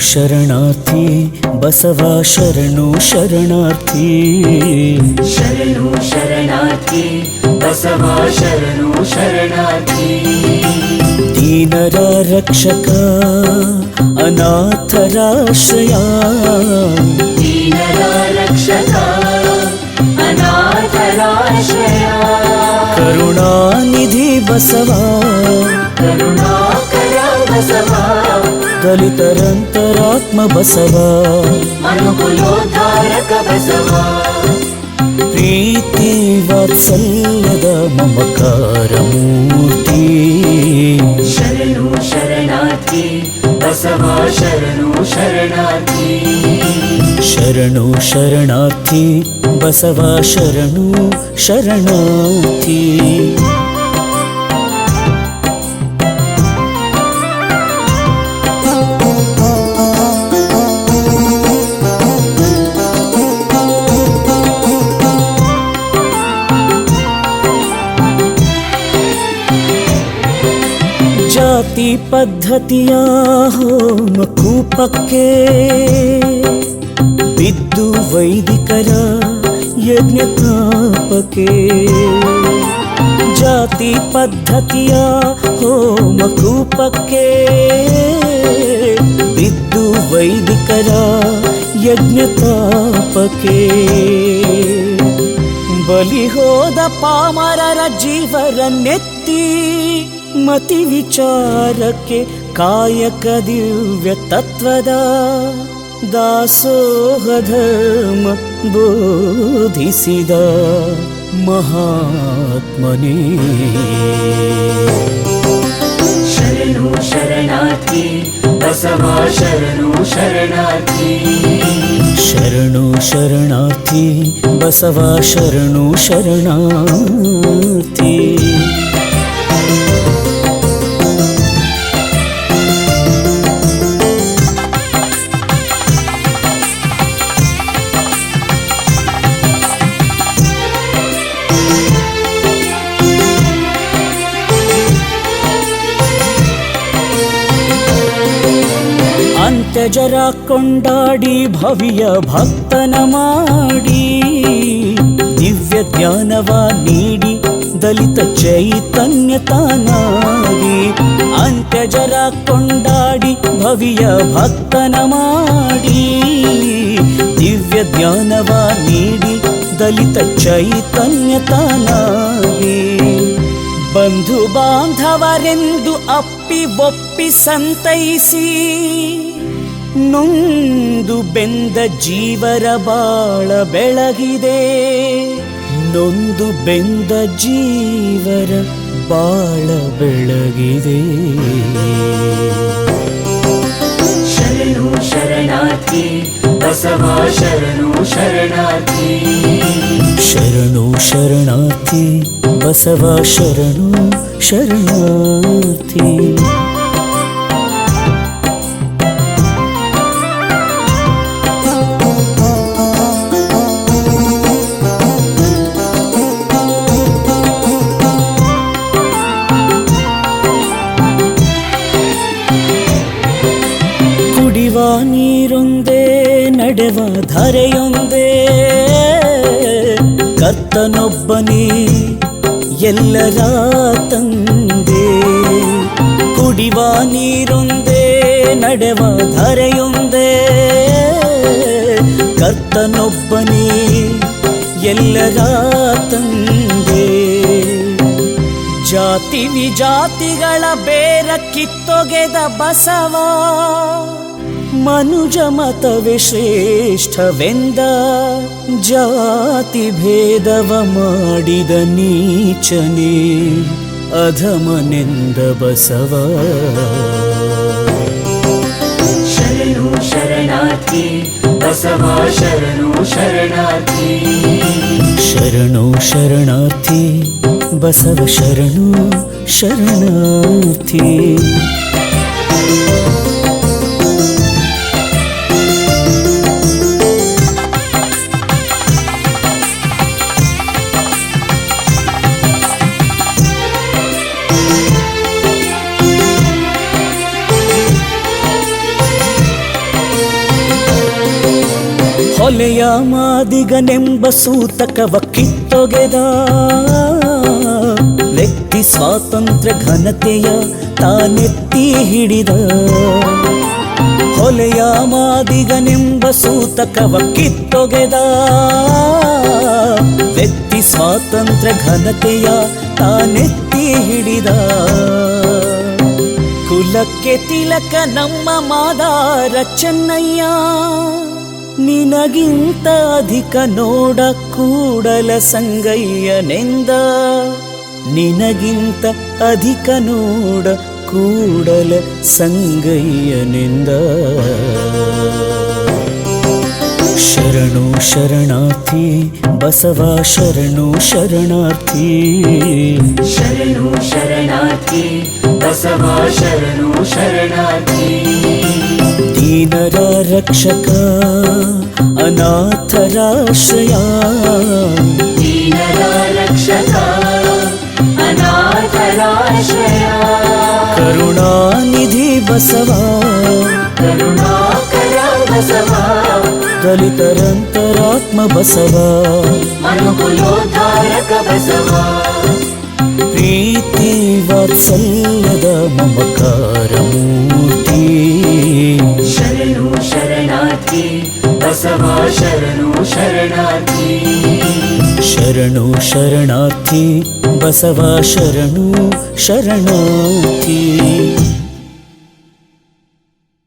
ಶರಣಾರ್ಥಿ ಬಸವ ಶರಣು ಶರಣಾರ್ಥಿ ಶರಣು ಶರಣಾರ್ಥಿ ಬಸವ ಶರಣು ಶರಣಾರ್ಥಿ ದೀನರ ರಕ್ಷಕ ಅನಾಥರಾಶ್ರಯ ದೀನರ ರಕ್ಷಕ ಅನಾಥರಾಶ್ರಯ ಕರುಣಾನಿಧಿ ಬಸವ ಕರುಣಾಕರ ಬಸವ ದಲಿತರಂತರಾತ್ಮ ಬಸವ ಮನುಕುಲೋದ್ಧಾರಕ ಬಸವ ಪ್ರೀತಿ ವಾತ್ಸಲ್ಯದ ಮಮಕಾರ ಮೂರ್ತಿ ಶರಣು ಶರಣಾರ್ಥಿ ಬಸವ ಶರಣು ಶರಣಾರ್ಥಿ ಶರಣು ಶರಣಾರ್ಥಿ ಬಸವ ಶರಣು ಶರಣಾರ್ಥಿ ಜಾತಿ ಪದ್ಧತಿಯ ಹೋಮಕೂಪಕ್ಕೆ ಬಿದ್ದು ವೈದಿಕರ ಯಜ್ಞತಾಪಕ್ಕೆ ಜಾತಿ ಪದ್ಧತಿಯ ಹೋಮಕೂಪಕ್ಕೆ ಬಿದ್ದು ವೈದಿಕರ ಯಜ್ಞತಾಪಕ್ಕೆ ಬಲಿ ಹೋದ ಪಾಮರರ ಜೀವರನ್ನೆತ್ತಿ ಮತಿ ವಿಚಾರಕ್ಕೆ ಕಾಯಕ ದಿವ್ಯ ತತ್ವದ ದಾಸೋಹ ಧರ್ಮ ಬೋಧಿಸಿದ ಮಹಾತ್ಮನೇ ಶರಣು ಶರಣಾರ್ಥಿ ಬಸವ ಶರಣು ಶರಣಾರ್ಥಿ ಶರಣು ಶರಣಾರ್ಥಿ ಬಸವ ಶರಣು ಶರಣಾರ್ಥಿ ಅಂತ್ಯಜರ ಕೊಂಡಾಡಿ ಭವ್ಯ ಭಕ್ತನ ಮಾಡಿ ದಿವ್ಯ ಜ್ಞಾನವ ನೀಡಿ ದಲಿತ ಚೈತನ್ಯ ತಾನಾಗಿ ಅಂತ್ಯಜರ ಕೊಂಡಾಡಿ ಭವ್ಯ ಭಕ್ತನ ಮಾಡಿ ದಿವ್ಯ ಜ್ಞಾನವ ನೀಡಿ ದಲಿತ ಚೈತನ್ಯ ತಾನಾಗಿ ಬಂಧು ಬಾಂಧವರೆಂದು ಅಪ್ಪಿ ಒಪ್ಪಿ ಸಂತೈಸಿ ನೊಂದು ಬೆಂದ ಜೀವರ ಬಾಳ ಬೆಳಗಿದೆ ನೊಂದು ಬೆಂದ ಜೀವರ ಬಾಳ ಬೆಳಗಿದೆ ಶರಣು ಶರಣಾರ್ಥಿ ಬಸವ ಶರಣು ಶರಣಾರ್ಥಿ ಶರಣು ಶರಣಾರ್ಥಿ ಬಸವ ಶರಣು ಶರಣಾರ್ಥಿ ಕುಡಿವ ನೀರೊಂದೇ ನಡೆವ ಧರೆಯೊಂದೇ ಕರ್ತನೊಬ್ಬನೇ ಎಲ್ಲರ ತಂದೆ ಕುಡಿವ ನೀರೊಂದೇ ನಡೆವ ಧರೆಯೊಂದೇ ಕರ್ತನೊಬ್ಬನೇ ಎಲ್ಲರ ತಂದೆ ಜಾತಿ ವಿಜಾತಿಗಳ ಬೇರ ಕಿತ್ತೊಗೆದ ಬಸವ ಮನುಜ ಮತವೇ ಶ್ರೇಷ್ಠವೆಂದ ಜಾತಿ ಭೇದವ ಮಾಡಿದ ನೀಚನೇ ಅಧಮನೆಂದ ಬಸವ ಶರಣು ಶರಣಾರ್ಥಿ ಬಸವ ಶರಣು ಶರಣಾರ್ಥಿ ಶರಣು ಶರಣಾರ್ಥಿ ಬಸವ ಶರಣು ಶರಣಾರ್ಥಿ ಹೊಲೆಯ ಮಾದಿಗನೆಂಬ ಸೂತಕವ ಕಿತ್ತೊಗೆದ ವ್ಯಕ್ತಿ ಸ್ವಾತಂತ್ರ್ಯ ಘನತೆಯ ತಾನೆತ್ತಿ ಹಿಡಿದ ಹೊಲೆಯ ಮಾದಿಗನೆಂಬ ಸೂತಕವ ಕಿತ್ತೊಗೆದ ವ್ಯಕ್ತಿ ಸ್ವಾತಂತ್ರ್ಯ ಘನತೆಯ ತಾನೆತ್ತಿ ಹಿಡಿದ ಕುಲಕ್ಕೆ ತಿಲಕ ನಮ್ಮ ಮಾದಾರ ಚೆನ್ನಯ್ಯ ನಿನಗಿಂತ ಅಧಿಕ ನೋಡ ಕೂಡಲ ಸಂಗಯ್ಯನೆಂದ ನಿನಗಿಂತ ಅಧಿಕ ನೋಡ ಕೂಡಲ ಸಂಗಯ್ಯನೆಂದ ಶರಣು ಶರಣಾರ್ಥಿ ಬಸವ ಶರಣು ಶರಣಾರ್ಥಿ ಶರಣು ಶರಣಾರ್ಥಿ ಬಸವ ಶರಣು ಶರಣಾರ್ಥಿ ದೀನರ ರಕ್ಷಕ ಅನಾಥರಾಶ್ರಯ ದೀನರ ರಕ್ಷಕ ಅನಾಥರಾಶ್ರಯ ಕರುಣಾನಿಧಿ ಬಸವ ಕರುಣಾಕರ ಬಸವ ದಲಿತರಂತರಾತ್ಮ ಬಸವ ಮನುಕುಲೋದ್ಧಾರಕ ಬಸವ ಪ್ರೀತಿ ವಾತ್ಸಲ್ಯದ ಮಮಕಾರ ಮೂರ್ತಿ ಶರಣು ಶರಣಾರ್ಥಿ ಬಸವ ಶರಣು ಶರಣಾರ್ಥಿ ಶರಣು ಶರಣಾರ್ಥಿ ಬಸವ ಶರಣು ಶರಣಾರ್ಥಿ